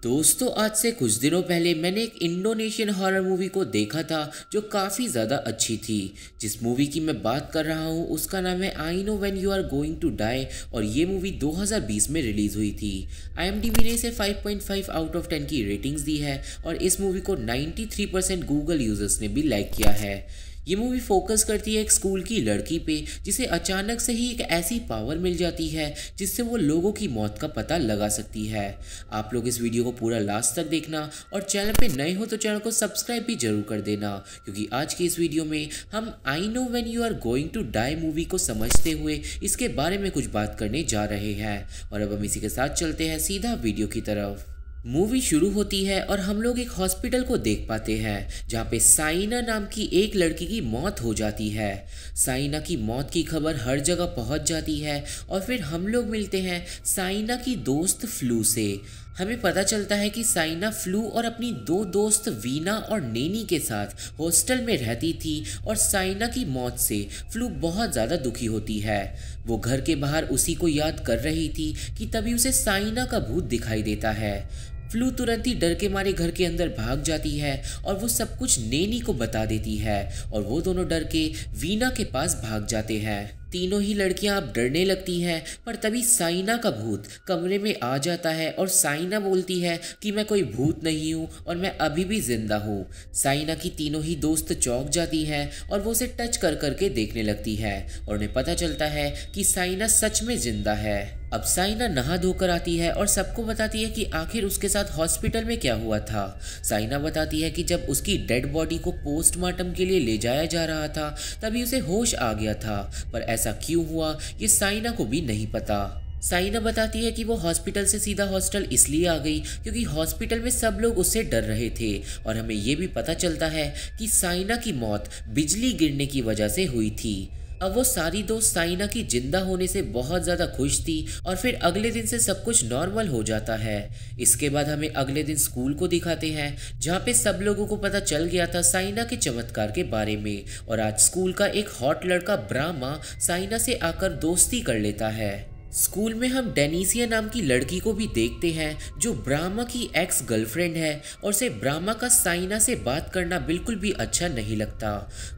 दोस्तों, आज से कुछ दिनों पहले मैंने एक इंडोनेशियन हॉरर मूवी को देखा था जो काफ़ी ज़्यादा अच्छी थी। जिस मूवी की मैं बात कर रहा हूँ उसका नाम है I know when you are going to die और ये मूवी 2020 में रिलीज़ हुई थी। IMDb ने इसे 5.5 आउट ऑफ 10 की रेटिंग्स दी है और इस मूवी को 93% गूगल यूज़र्स ने भी लाइक किया है। ये मूवी फोकस करती है एक स्कूल की लड़की पे जिसे अचानक से ही एक ऐसी पावर मिल जाती है जिससे वो लोगों की मौत का पता लगा सकती है। आप लोग इस वीडियो को पूरा लास्ट तक देखना और चैनल पे नए हो तो चैनल को सब्सक्राइब भी जरूर कर देना, क्योंकि आज की इस वीडियो में हम I know when you are going to die movie को समझते हुए इसके बारे में कुछ बात करने जा रहे हैं। और अब हम इसी के साथ चलते हैं सीधा वीडियो की तरफ। मूवी शुरू होती है और हम लोग एक हॉस्पिटल को देख पाते हैं जहाँ पे साइना नाम की एक लड़की की मौत हो जाती है। साइना की मौत की खबर हर जगह पहुँच जाती है और फिर हम लोग मिलते हैं साइना की दोस्त फ्लू से। हमें पता चलता है कि साइना फ्लू और अपनी दो दोस्त वीना और नेनी के साथ हॉस्टल में रहती थी और साइना की मौत से फ्लू बहुत ज़्यादा दुखी होती है। वो घर के बाहर उसी को याद कर रही थी कि तभी उसे साइना का भूत दिखाई देता है। फ्लू तुरंत ही डर के मारे घर के अंदर भाग जाती है और वो सब कुछ नेनी को बता देती है और वो दोनों डर के वीना के पास भाग जाते हैं। तीनों ही लड़कियां अब डरने लगती हैं, पर तभी साइना का भूत कमरे में आ जाता है और साइना बोलती है कि मैं कोई भूत नहीं हूँ और मैं अभी भी जिंदा हूँ। साइना की तीनों ही दोस्त चौंक जाती हैं और वो उसे टच कर करके देखने लगती है और उन्हें पता चलता है कि साइना सच में जिंदा है। अब साइना नहा धोकर आती है और सबको बताती है कि आखिर उसके साथ हॉस्पिटल में क्या हुआ था। साइना बताती है कि जब उसकी डेड बॉडी को पोस्टमार्टम के लिए ले जाया जा रहा था तभी उसे होश आ गया था, पर ऐसा क्यों हुआ ये साइना को भी नहीं पता। साइना बताती है कि वो हॉस्पिटल से सीधा हॉस्टल इसलिए आ गई क्योंकि हॉस्पिटल में सब लोग उससे डर रहे थे और हमें ये भी पता चलता है कि साइना की मौत बिजली गिरने की वजह से हुई थी। अब वो सारी दोस्त साइना की जिंदा होने से बहुत ज़्यादा खुश थी और फिर अगले दिन से सब कुछ नॉर्मल हो जाता है। इसके बाद हमें अगले दिन स्कूल को दिखाते हैं जहाँ पे सब लोगों को पता चल गया था साइना के चमत्कार के बारे में और आज स्कूल का एक हॉट लड़का ब्राह्मा साइना से आकर दोस्ती कर लेता है। स्कूल में हम डेनिसिया नाम की लड़की को भी देखते हैं जो ब्राह्मा की एक्स गर्लफ्रेंड है और से ब्राह्मा का साइना से बात करना बिल्कुल भी अच्छा नहीं लगता।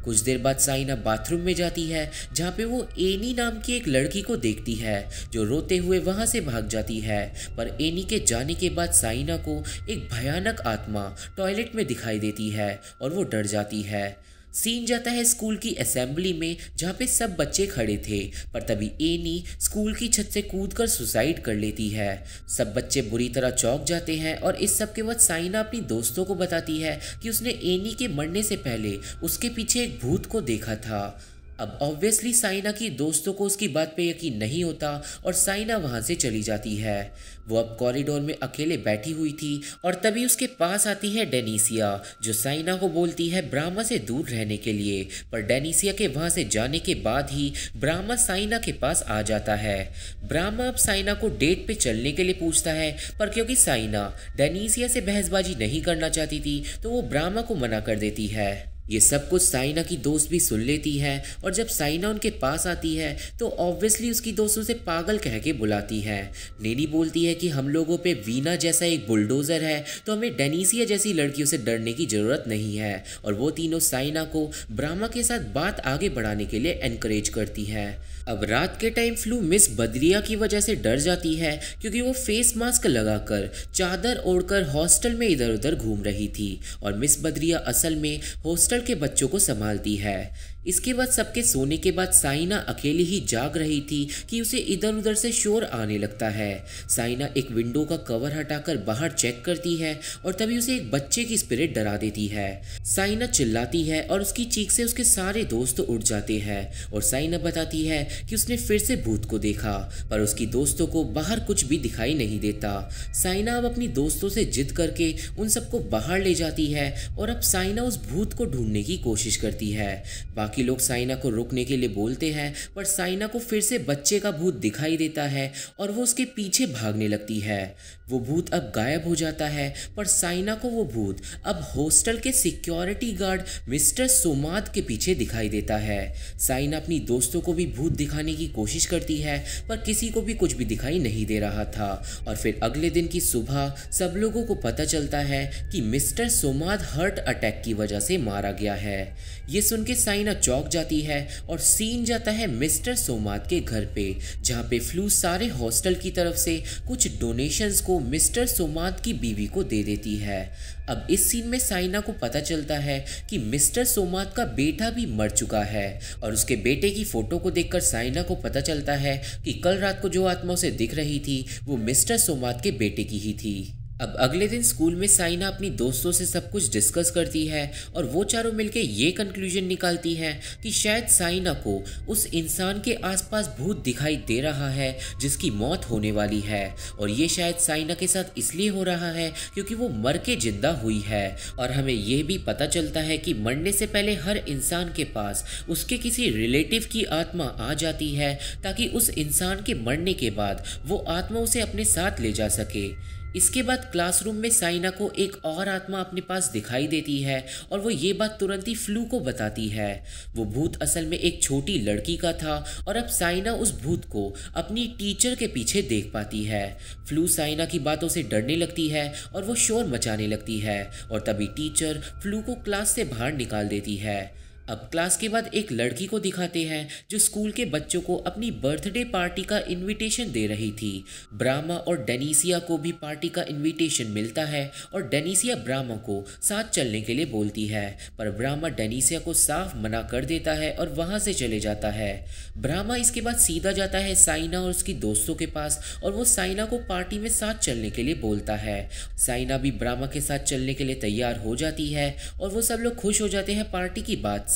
कुछ देर बाद साइना बाथरूम में जाती है जहाँ पे वो एनी नाम की एक लड़की को देखती है जो रोते हुए वहाँ से भाग जाती है, पर एनी के जाने के बाद साइना को एक भयानक आत्मा टॉयलेट में दिखाई देती है और वो डर जाती है। सीन जाता है स्कूल की असेंबली में जहाँ पे सब बच्चे खड़े थे, पर तभी एनी स्कूल की छत से कूदकर सुसाइड कर लेती है। सब बच्चे बुरी तरह चौंक जाते हैं और इस सब के बाद साइना अपनी दोस्तों को बताती है कि उसने एनी के मरने से पहले उसके पीछे एक भूत को देखा था। अब ऑब्वियसली साइना की दोस्तों को उसकी बात पे यकीन नहीं होता और साइना वहाँ से चली जाती है। वो अब कॉरिडोर में अकेले बैठी हुई थी और तभी उसके पास आती है डेनिसिया जो साइना को बोलती है ब्राह्मा से दूर रहने के लिए, पर डेनिसिया के वहाँ से जाने के बाद ही ब्राह्मा साइना के पास आ जाता है। ब्राह्मा अब साइना को डेट पे चलने के लिए पूछता है, पर क्योंकि साइना डेनिसिया से बहसबाजी नहीं करना चाहती थी तो वो ब्राह्मा को मना कर देती है। ये सब कुछ साइना की दोस्त भी सुन लेती है और जब साइना उनके पास आती है तो ऑब्वियसली उसकी दोस्त उसे पागल कह के बुलाती है। नेनी बोलती है कि हम लोगों पे वीना जैसा एक बुलडोज़र है तो हमें डेनिसिया जैसी लड़कियों से डरने की ज़रूरत नहीं है, और वो तीनों साइना को ब्राह्मा के साथ बात आगे बढ़ाने के लिए एनकरेज करती है। अब रात के टाइम फ्लू मिस बद्रिया की वजह से डर जाती है क्योंकि वो फेस मास्क लगाकर चादर ओढ़कर हॉस्टल में इधर उधर घूम रही थी और मिस बद्रिया असल में हॉस्टल के बच्चों को संभालती है। इसके बाद सबके सोने के बाद साइना अकेली ही जाग रही थी कि उसे इधर उधर से शोर आने लगता है। साइना एक विंडो का कवर हटाकर बाहर चेक करती है और तभी उसे एक बच्चे की स्पिरिट डरा देती है। साइना चिल्लाती है और उसकी चीख से उसके सारे दोस्त उठ जाते हैं और साइना बताती है कि उसने फिर से भूत को देखा, पर उसकी दोस्तों को बाहर कुछ भी दिखाई नहीं देता। साइना अब अपनी दोस्तों से जिद करके उन सबको बाहर ले जाती है और अब साइना उस भूत को ढूंढने की कोशिश करती है। बाकी बाकी लोग साइना को रुकने के लिए बोलते हैं, पर साइना को फिर से बच्चे का भूत दिखाई देता है और वो उसके पीछे भागने लगती है। वो भूत अब गायब हो जाता है, पर साइना को वो भूत अब हॉस्टल के सिक्योरिटी गार्ड मिस्टर सोमाद के पीछे दिखाई देता है। साइना अपनी दोस्तों को भी भूत दिखाने की कोशिश करती है, पर किसी को भी कुछ भी दिखाई नहीं दे रहा था। और फिर अगले दिन की सुबह सब लोगों को पता चलता है कि मिस्टर सोमाद हार्ट अटैक की वजह से मारा गया है। ये सुन के साइना चौंक जाती है और सीन जाता है मिस्टर सोमाद के घर पे, जहाँ पे फ्लू सारे हॉस्टल की तरफ से कुछ डोनेशंस को मिस्टर सोमाद की बीवी को दे देती है। अब इस सीन में साइना को पता चलता है कि मिस्टर सोमाद का बेटा भी मर चुका है, और उसके बेटे की फोटो को देखकर साइना को पता चलता है कि कल रात को जो आत्मा उसे दिख रही थी वो मिस्टर सोमाद के बेटे की ही थी। अब अगले दिन स्कूल में साइना अपनी दोस्तों से सब कुछ डिस्कस करती है और वो चारों मिलके ये कंक्लूजन निकालती हैं कि शायद साइना को उस इंसान के आसपास भूत दिखाई दे रहा है जिसकी मौत होने वाली है, और ये शायद साइना के साथ इसलिए हो रहा है क्योंकि वो मर के जिंदा हुई है। और हमें ये भी पता चलता है कि मरने से पहले हर इंसान के पास उसके किसी रिलेटिव की आत्मा आ जाती है, ताकि उस इंसान के मरने के बाद वो आत्मा उसे अपने साथ ले जा सके। इसके बाद क्लासरूम में साइना को एक और आत्मा अपने पास दिखाई देती है, और वो ये बात तुरंत ही फ्लू को बताती है। वो भूत असल में एक छोटी लड़की का था, और अब साइना उस भूत को अपनी टीचर के पीछे देख पाती है। फ्लू साइना की बातों से डरने लगती है और वो शोर मचाने लगती है, और तभी टीचर फ्लू को क्लास से बाहर निकाल देती है। अब क्लास के बाद एक लड़की को दिखाते हैं जो स्कूल के बच्चों को अपनी बर्थडे पार्टी का इनविटेशन दे रही थी। ब्रामा और डेनिसिया को भी पार्टी का इनविटेशन मिलता है, और डेनिसिया ब्रामा को साथ चलने के लिए बोलती है, पर ब्रामा डेनिसिया को साफ मना कर देता है और वहां से चले जाता है। ब्रामा इसके बाद सीधा जाता है साइना और उसकी दोस्तों के पास, और वो साइना को पार्टी में साथ चलने के लिए बोलता है। साइना भी ब्रामा के साथ चलने के लिए तैयार हो जाती है, और वो सब लोग खुश हो जाते हैं पार्टी की बात से।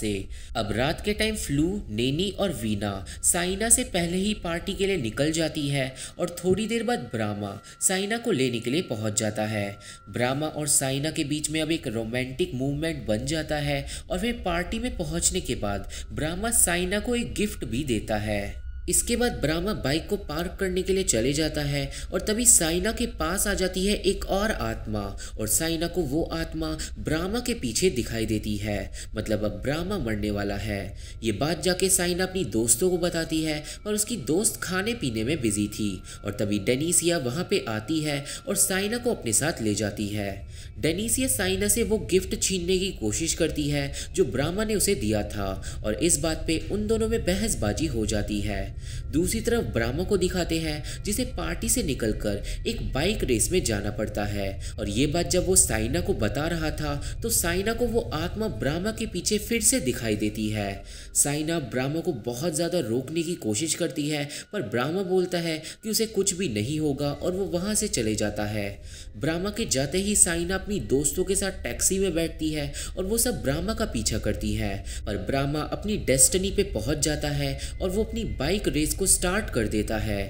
अब रात के टाइम फ्लू, नेनी और वीना साइना से पहले ही पार्टी के लिए निकल जाती है, और थोड़ी देर बाद ब्रामा साइना को लेने के लिए पहुंच जाता है। ब्रामा और साइना के बीच में अब एक रोमांटिक मूवमेंट बन जाता है, और फिर पार्टी में पहुंचने के बाद ब्रामा साइना को एक गिफ्ट भी देता है। इसके बाद ब्रामा बाइक को पार्क करने के लिए चले जाता है, और तभी साइना के पास आ जाती है एक और आत्मा, और साइना को वो आत्मा ब्रामा के पीछे दिखाई देती है। मतलब अब ब्रामा मरने वाला है। ये बात जाके साइना अपनी दोस्तों को बताती है, पर उसकी दोस्त खाने पीने में बिजी थी, और तभी डेनिसिया वहां पे आती है और साइना को अपने साथ ले जाती है। डेनिसिया साइना से वो गिफ्ट छीनने की कोशिश करती है जो ब्रामा ने उसे दिया था, और इस बात पे उन दोनों में बहसबाजी हो जाती है। दूसरी तरफ ब्रामा को दिखाते हैं जिसे पार्टी से निकलकर एक बाइक रेस में जाना पड़ता है, और ये बात जब वो साइना को बता रहा था तो साइना को वो आत्मा ब्रामा के पीछे फिर से दिखाई देती है। साइना ब्रामा को बहुत ज्यादा रोकने की कोशिश करती है, पर ब्रामा बोलता है कि उसे कुछ भी नहीं होगा, और वो वहां से चले जाता है। ब्रामा के जाते ही साइना अपनी दोस्तों के साथ टैक्सी में बैठती है, और वो सब ब्रामा का पीछा करती है, पर ब्रामा अपनी डेस्टिनी पे पहुंच जाता है और वो अपनी बाइक रेस को स्टार्ट कर देता है।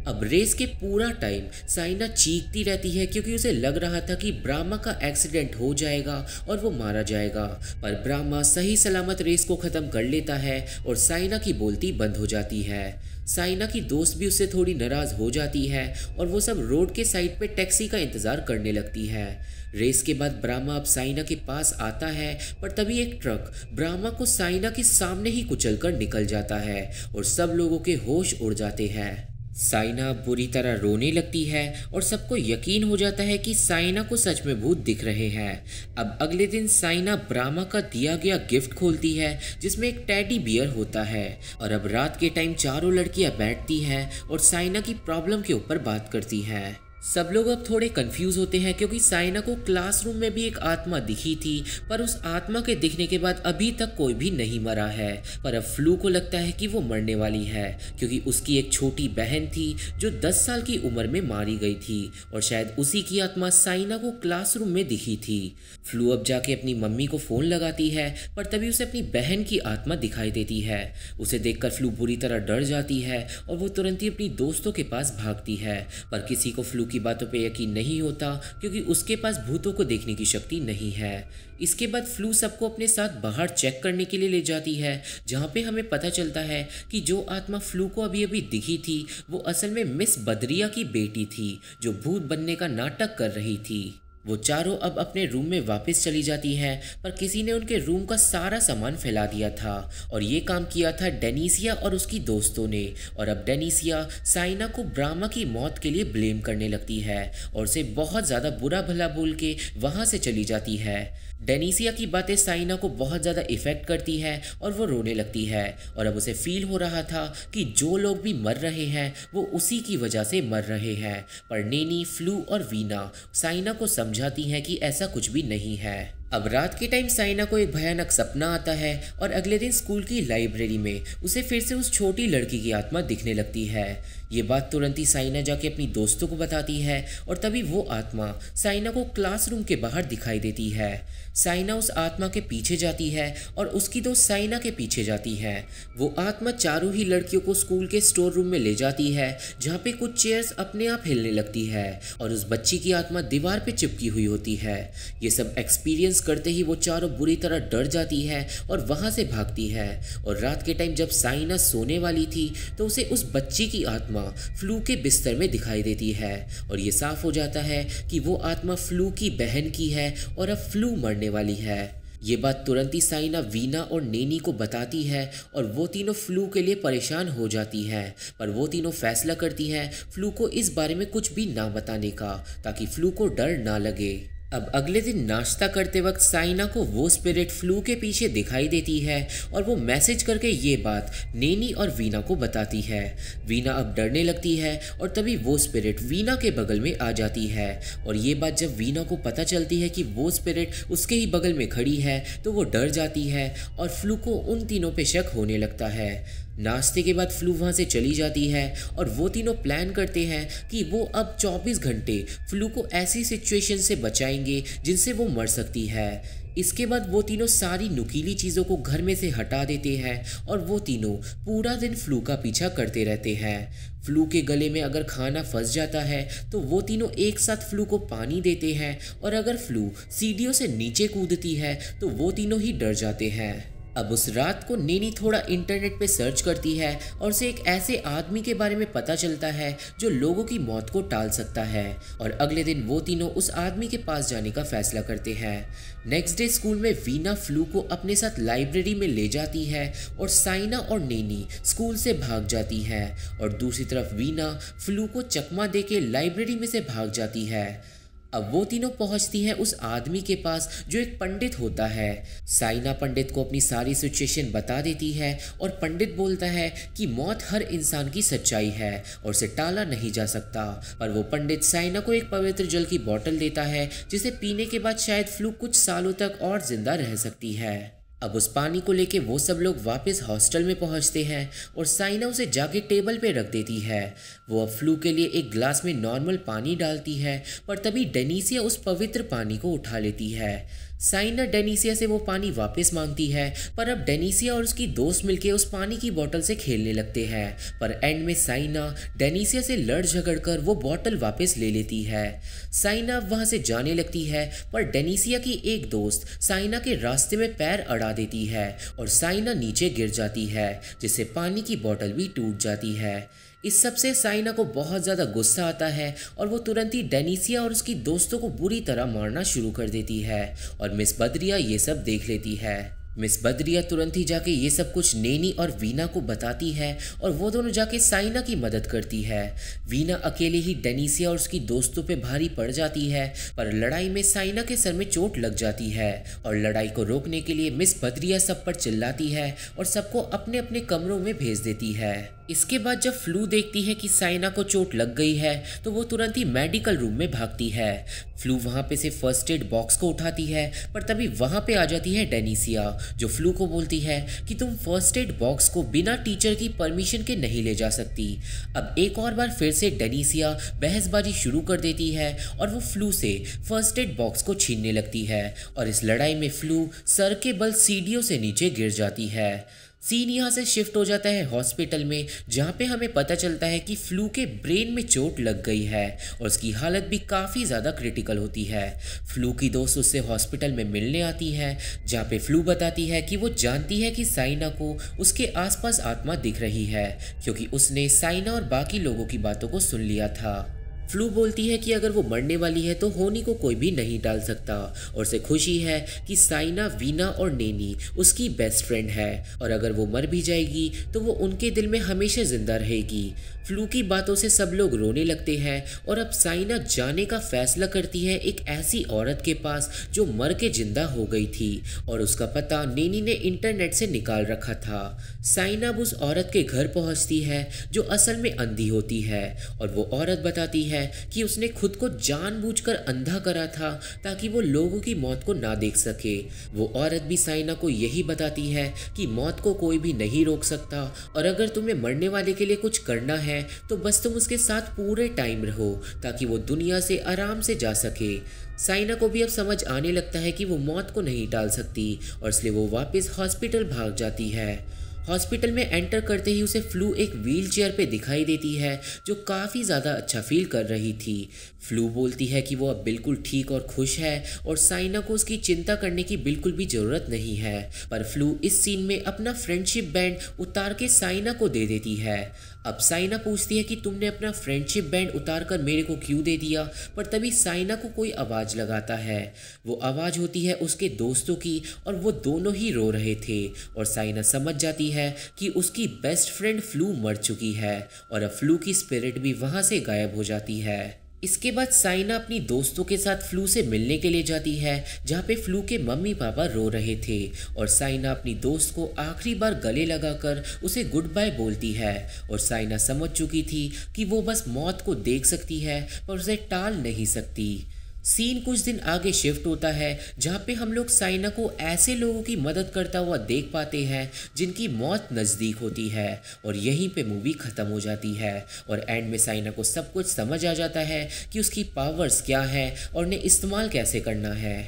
अब रेस के पूरा टाइम साइना चीखती रहती है क्योंकि उसे लग रहा था कि ब्रामा का एक्सीडेंट हो जाएगा और वो मारा जाएगा, पर ब्रामा सही सलामत रेस को ख़त्म कर लेता है और साइना की बोलती बंद हो जाती है। साइना की दोस्त भी उससे थोड़ी नाराज़ हो जाती है, और वो सब रोड के साइड पे टैक्सी का इंतज़ार करने लगती है। रेस के बाद ब्रामा अब साइना के पास आता है, पर तभी एक ट्रक ब्रामा को साइना के सामने ही कुचलकर निकल जाता है, और सब लोगों के होश उड़ जाते हैं। साइना बुरी तरह रोने लगती है, और सबको यकीन हो जाता है कि साइना को सच में भूत दिख रहे हैं। अब अगले दिन साइना ब्रामा का दिया गया गिफ्ट खोलती है जिसमें एक टेडी बियर होता है, और अब रात के टाइम चारों लड़कियां बैठती हैं और साइना की प्रॉब्लम के ऊपर बात करती हैं। सब लोग अब थोड़े कंफ्यूज होते हैं क्योंकि साइना को क्लासरूम में भी एक आत्मा दिखी थी, पर उस आत्मा के दिखने के बाद अभी तक कोई भी नहीं मरा है। पर अब फ्लू को लगता है कि वो मरने वाली है क्योंकि उसकी एक छोटी बहन थी जो 10 साल की उम्र में मारी गई थी, और शायद उसी की आत्मा साइना को क्लासरूम में दिखी थी। फ्लू अब जाके अपनी मम्मी को फ़ोन लगाती है, पर तभी उसे अपनी बहन की आत्मा दिखाई देती है। उसे देखकर फ्लू बुरी तरह डर जाती है और वो तुरंत ही अपनी दोस्तों के पास भागती है, पर किसी को फ्लू की बातों पे यकीन नहीं होता क्योंकि उसके पास भूतों को देखने की शक्ति नहीं है। इसके बाद फ्लू सबको अपने साथ बाहर चेक करने के लिए ले जाती है, जहाँ पे हमें पता चलता है कि जो आत्मा फ्लू को अभी अभी दिखी थी वो असल में मिस बद्रिया की बेटी थी जो भूत बनने का नाटक कर रही थी। वो चारों अब अपने रूम में वापस चली जाती हैं, पर किसी ने उनके रूम का सारा सामान फैला दिया था और ये काम किया था डेनिसिया और उसकी दोस्तों ने। और अब डेनिसिया साइना को ब्राह्मा की मौत के लिए ब्लेम करने लगती है और उसे बहुत ज़्यादा बुरा भला बोल के वहाँ से चली जाती है। डेनिसिया की बातें साइना को बहुत ज़्यादा इफ़ेक्ट करती है और वो रोने लगती है और अब उसे फील हो रहा था कि जो लोग भी मर रहे हैं वो उसी की वजह से मर रहे हैं। पर नेनी, फ्लू और वीना साइना को समझाती हैं कि ऐसा कुछ भी नहीं है। अब रात के टाइम साइना को एक भयानक सपना आता है और अगले दिन स्कूल की लाइब्रेरी में उसे फिर से उस छोटी लड़की की आत्मा दिखने लगती है। ये बात तुरंत ही साइना जाके अपनी दोस्तों को बताती है और तभी वो आत्मा साइना को क्लासरूम के बाहर दिखाई देती है। साइना उस आत्मा के पीछे जाती है और उसकी दोस्त साइना के पीछे जाती है। वो आत्मा चारों ही लड़कियों को स्कूल के स्टोर रूम में ले जाती है जहाँ पे कुछ चेयर्स अपने आप हिलने लगती है और उस बच्ची की आत्मा दीवार पे चिपकी हुई होती है। ये सब एक्सपीरियंस करते ही वो चारों बुरी तरह डर जाती है और वहां से भागती है। और रात के टाइम जब साइना सोने वाली थी तो उसे उस बच्ची की आत्मा फ्लू के बिस्तर में दिखाई देती है और ये साफ हो जाता है कि वो आत्मा फ्लू की बहन की है और अब फ्लू मरने वाली है। ये बात तुरंत ही साइना वीना और नेनी को बताती है और वो तीनों फ्लू के लिए परेशान हो जाती हैं, पर वो तीनों फैसला करती हैं फ्लू को इस बारे में कुछ भी ना बताने का ताकि फ्लू को डर ना लगे। अब अगले दिन नाश्ता करते वक्त साइना को वो स्पिरिट फ्लू के पीछे दिखाई देती है और वो मैसेज करके ये बात नेनी और वीना को बताती है। वीना अब डरने लगती है और तभी वो स्पिरिट वीना के बगल में आ जाती है और ये बात जब वीना को पता चलती है कि वो स्पिरिट उसके ही बगल में खड़ी है तो वो डर जाती है और फ्लू को उन तीनों पे शक होने लगता है। नाश्ते के बाद फ्लू वहाँ से चली जाती है और वो तीनों प्लान करते हैं कि वो अब 24 घंटे फ्लू को ऐसी सिचुएशन से बचाएंगे जिनसे वो मर सकती है। इसके बाद वो तीनों सारी नुकीली चीज़ों को घर में से हटा देते हैं और वो तीनों पूरा दिन फ्लू का पीछा करते रहते हैं। फ्लू के गले में अगर खाना फंस जाता है तो वो तीनों एक साथ फ्लू को पानी देते हैं और अगर फ्लू सीढ़ियों से नीचे कूदती है तो वो तीनों ही डर जाते हैं। अब उस रात को नेनी थोड़ा इंटरनेट पे सर्च करती है और उसे एक ऐसे आदमी के बारे में पता चलता है जो लोगों की मौत को टाल सकता है और अगले दिन वो तीनों उस आदमी के पास जाने का फैसला करते हैं। नेक्स्ट डे स्कूल में वीना फ्लू को अपने साथ लाइब्रेरी में ले जाती है और साइना और नेनी स्कूल से भाग जाती है और दूसरी तरफ वीना फ्लू को चकमा दे के लाइब्रेरी में से भाग जाती है। अब वो तीनों पहुंचती हैं उस आदमी के पास जो एक पंडित होता है। साइना पंडित को अपनी सारी सिचुएशन बता देती है और पंडित बोलता है कि मौत हर इंसान की सच्चाई है और उसे टाला नहीं जा सकता। पर वो पंडित साइना को एक पवित्र जल की बोतल देता है जिसे पीने के बाद शायद फ्लू कुछ सालों तक और जिंदा रह सकती है। अब उस पानी को लेके वो सब लोग वापस हॉस्टल में पहुंचते हैं और साइना उसे जाके टेबल पे रख देती है। वो अब फ्लू के लिए एक ग्लास में नॉर्मल पानी डालती है पर तभी डेनिसिया उस पवित्र पानी को उठा लेती है। साइना डेनिसिया से वो पानी वापस मांगती है पर अब डेनिसिया और उसकी दोस्त मिलके उस पानी की बोतल से खेलने लगते हैं पर एंड में साइना डेनिसिया से लड़ झगड़ कर वो बोतल वापस ले लेती है। साइना अब वहाँ से जाने लगती है पर डेनिसिया की एक दोस्त साइना के रास्ते में पैर अड़ा देती है और साइना नीचे गिर जाती है जिससे पानी की बोतल भी टूट जाती है। इस सब से साइना को बहुत ज़्यादा गुस्सा आता है और वो तुरंत ही डेनिसिया और उसकी दोस्तों को बुरी तरह मारना शुरू कर देती है और मिस बद्रिया ये सब देख लेती है। मिस बद्रिया तुरंत ही जाके ये सब कुछ नेनी और वीना को बताती है और वो दोनों जाके साइना की मदद करती है। वीना अकेले ही डेनिसिया और उसकी दोस्तों पे भारी पड़ जाती है पर लड़ाई में साइना के सर में चोट लग जाती है और लड़ाई को रोकने के लिए मिस बद्रिया सब पर चिल्लाती है और सबको अपने अपने कमरों में भेज देती है। इसके बाद जब फ्लू देखती है कि साइना को चोट लग गई है तो वो तुरंत ही मेडिकल रूम में भागती है। फ्लू वहाँ पे से फर्स्ट एड बॉक्स को उठाती है पर तभी वहाँ पे आ जाती है डेनिसिया जो फ्लू को बोलती है कि तुम फर्स्ट एड बॉक्स को बिना टीचर की परमिशन के नहीं ले जा सकती। अब एक और बार फिर से डेनिसिया बहसबाजी शुरू कर देती है और वो फ्लू से फर्स्ट एड बॉक्स को छीनने लगती है और इस लड़ाई में फ्लू सर के बल सीढ़ियों से नीचे गिर जाती है। सीन यहाँ से शिफ्ट हो जाता है हॉस्पिटल में, जहाँ पे हमें पता चलता है कि फ्लू के ब्रेन में चोट लग गई है और उसकी हालत भी काफ़ी ज़्यादा क्रिटिकल होती है। फ्लू की दोस्त उससे हॉस्पिटल में मिलने आती है, जहाँ पे फ्लू बताती है कि वो जानती है कि साइना को उसके आसपास आत्मा दिख रही है, क्योंकि उसने साइना और बाकी लोगों की बातों को सुन लिया था। फ्लू बोलती है कि अगर वो मरने वाली है तो होनी को कोई भी नहीं टाल सकता, और उसे खुशी है कि साइना, वीना और नेनी उसकी बेस्ट फ्रेंड है, और अगर वो मर भी जाएगी तो वो उनके दिल में हमेशा जिंदा रहेगी। फ्लू की बातों से सब लोग रोने लगते हैं और अब साइना जाने का फैसला करती है एक ऐसी औरत के पास जो मर के जिंदा हो गई थी, और उसका पता नेनी ने इंटरनेट से निकाल रखा था। साइना अब उस औरत के घर पहुंचती है जो असल में अंधी होती है, और वो औरत बताती है कि उसने खुद को जानबूझकर अंधा करा था ताकि वो लोगों की मौत को ना देख सके। वो औरत भी साइना को यही बताती है कि मौत को कोई भी नहीं रोक सकता, और अगर तुम्हें मरने वाले के लिए कुछ करना है तो बस तुम उसके साथ पूरे टाइम रहो ताकि वो दुनिया से आराम से जा सके। साइना को भी अब समझ आने लगता है कि वो मौत को नहीं टाल सकती, और इसलिए वो वापस हॉस्पिटल भाग जाती है। हॉस्पिटल में एंटर करते ही उसे फ्लू एक व्हील चेयर पे दिखाई देती है जो काफ़ी ज़्यादा अच्छा फील कर रही थी। फ्लू बोलती है कि वो अब बिल्कुल ठीक और खुश है और साइना को उसकी चिंता करने की बिल्कुल भी ज़रूरत नहीं है, पर फ्लू इस सीन में अपना फ्रेंडशिप बैंड उतार के साइना को दे देती है। अब साइना पूछती है कि तुमने अपना फ्रेंडशिप बैंड उतार कर मेरे को क्यों दे दिया, पर तभी साइना को कोई आवाज़ लगाता है। वो आवाज़ होती है उसके दोस्तों की, और वो दोनों ही रो रहे थे, और साइना समझ जाती है कि उसकी बेस्ट फ्रेंड फ्लू मर चुकी है, और अब फ्लू की स्पिरिट भी वहाँ से गायब हो जाती है। इसके बाद साइना अपनी दोस्तों के साथ फ्लू से मिलने के लिए जाती है, जहाँ पे फ्लू के मम्मी पापा रो रहे थे, और साइना अपनी दोस्त को आखिरी बार गले लगाकर उसे गुड बाय बोलती है। और साइना समझ चुकी थी कि वो बस मौत को देख सकती है पर उसे टाल नहीं सकती। सीन कुछ दिन आगे शिफ्ट होता है, जहाँ पे हम लोग साइना को ऐसे लोगों की मदद करता हुआ देख पाते हैं जिनकी मौत नज़दीक होती है, और यहीं पे मूवी ख़त्म हो जाती है। और एंड में साइना को सब कुछ समझ आ जाता है कि उसकी पावर्स क्या है और उन्हें इस्तेमाल कैसे करना है।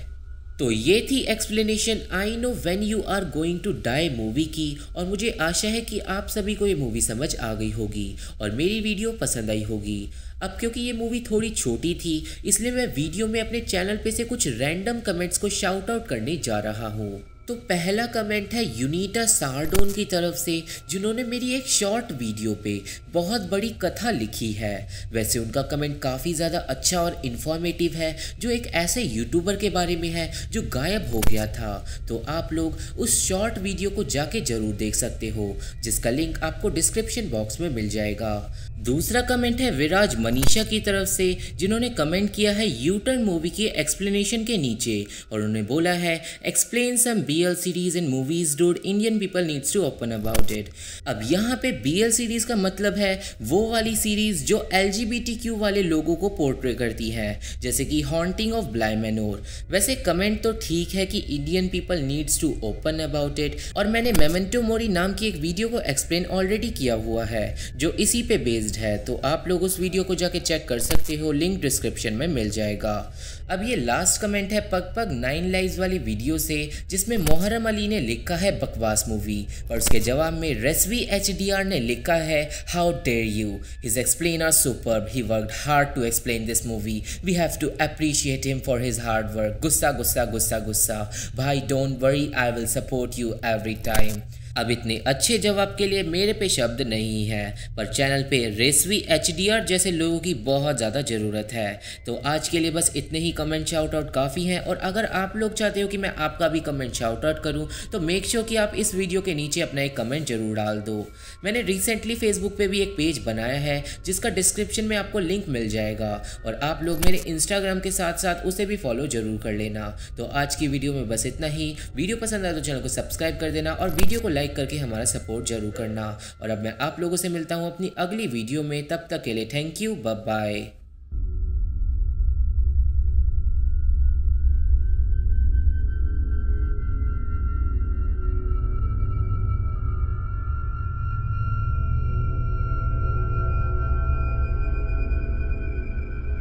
तो ये थी explanation I know when you are going to die movie की, और मुझे आशा है कि आप सभी को ये मूवी समझ आ गई होगी और मेरी वीडियो पसंद आई होगी। अब क्योंकि ये मूवी थोड़ी छोटी थी, इसलिए मैं वीडियो में अपने चैनल पे से कुछ रैंडम कमेंट्स को शाउट आउट करने जा रहा हूँ। तो पहला कमेंट है यूनिटा सार्डोन की तरफ से, जिन्होंने मेरी एक शॉर्ट वीडियो पे बहुत बड़ी कथा लिखी है। वैसे उनका कमेंट काफ़ी ज़्यादा अच्छा और इन्फॉर्मेटिव है, जो एक ऐसे यूट्यूबर के बारे में है जो गायब हो गया था। तो आप लोग उस शॉर्ट वीडियो को जाके ज़रूर देख सकते हो, जिसका लिंक आपको डिस्क्रिप्शन बॉक्स में मिल जाएगा। दूसरा कमेंट है विराज मनीषा की तरफ से, जिन्होंने कमेंट किया है यू टर्न मूवी के एक्सप्लेनेशन के नीचे, और उन्होंने बोला है explain some BL series in movies dude, Indian people needs to open about it. अब यहाँ पे BL सीरीज का मतलब है वो वाली सीरीज जो LGBTQ वाले लोगों को पोर्ट्रे करती है, जैसे कि हॉन्टिंग ऑफ ब्लाई मैनोर। वैसे कमेंट तो ठीक है कि Indian people needs to open about it, और मैंने मेमेंटो मोरी नाम की एक वीडियो को एक्सप्लेन ऑलरेडी किया हुआ है जो इसी पे बेस्ड है, तो आप लोग उस वीडियो को जाके चेक कर सकते हो, लिंक डिस्क्रिप्शन में मिल जाएगा। अब ये लास्ट कमेंट है पग पग 9 लाइव्स वाली वीडियो से, जिसमें मोहर्रम अली ने लिखा है बकवास मूवी, और उसके जवाब में रेसवी HDR ने लिखा है how dare you, his explain are superb, he worked hard to explain this movie, we have to appreciate him for his hard work. गुस्सा गुस्सा गुस्सा गुस्सा, भाई don't worry, I will support you every time. अब इतने अच्छे जवाब के लिए मेरे पे शब्द नहीं है, पर चैनल पे रेसवी HDR जैसे लोगों की बहुत ज़्यादा ज़रूरत है। तो आज के लिए बस इतने ही कमेंट शाउट आउट काफ़ी हैं, और अगर आप लोग चाहते हो कि मैं आपका भी कमेंट शाउट आउट करूँ तो मेक श्योर कि आप इस वीडियो के नीचे अपना एक कमेंट जरूर डाल दो। मैंने रिसेंटली फेसबुक पे भी एक पेज बनाया है जिसका डिस्क्रिप्शन में आपको लिंक मिल जाएगा, और आप लोग मेरे इंस्टाग्राम के साथ साथ उसे भी फॉलो जरूर कर लेना। तो आज की वीडियो में बस इतना ही। वीडियो पसंद आए तो चैनल को सब्सक्राइब कर देना और वीडियो को लाइक करके हमारा सपोर्ट जरूर करना। और अब मैं आप लोगों से मिलता हूं अपनी अगली वीडियो में, तब तक के लिए थैंक यू, बाय बाय।